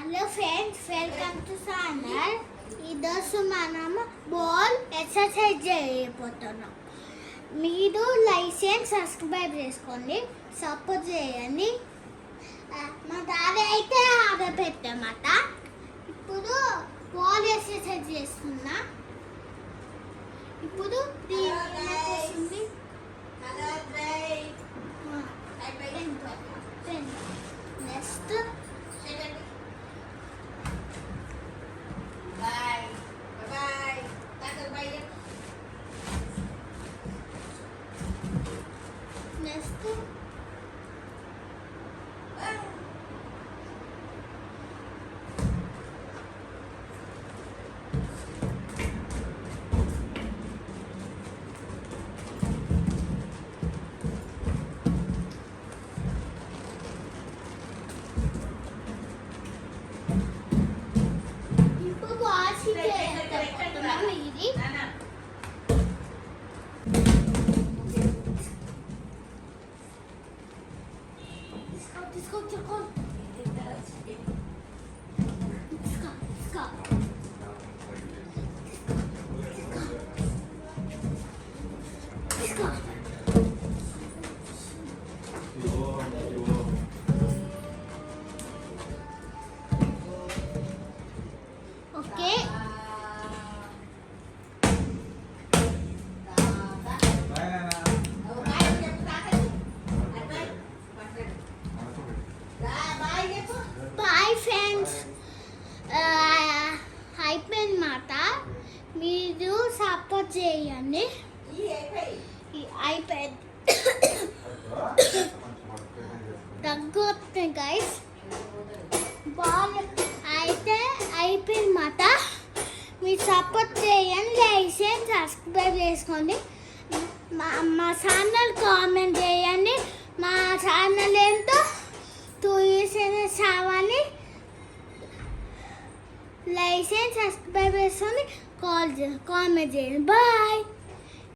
Hello friends, welcome to channel. ఈరోజు మనం ball exercise చేయబోతున్నాం. మీరు లైసెన్స్ సబ్స్క్రైబ్ చేసుకోండి, సపోర్ట్ చేయండి. మా డాడీ అయితే ఆడబెట్టమాట. ఇప్పుడు బాల్ ఎక్సర్సైజ్ చేస్తున్నా. ఇప్పుడు నెక్స్ట్ అయిపోయిందన్నమాట. మీరు సపోర్ట్ చేయండి. అయిపోయింది, తగ్గుతుంది గైస్. బాల్ అయితే అయిపోయిందన్నమాట. మీరు సపోర్ట్ చేయండి, లైసెన్స్ సబ్స్క్రైబ్ చేసుకోండి. మా ఛానల్ కామెంట్ చేయండి. మా ఛానల్ ఏంటో 2 years అవ్వాలి. లైసెన్స్ సబ్స్క్రైబ్ చేసుకొని కామెంట్ చేయండి. బాయ్.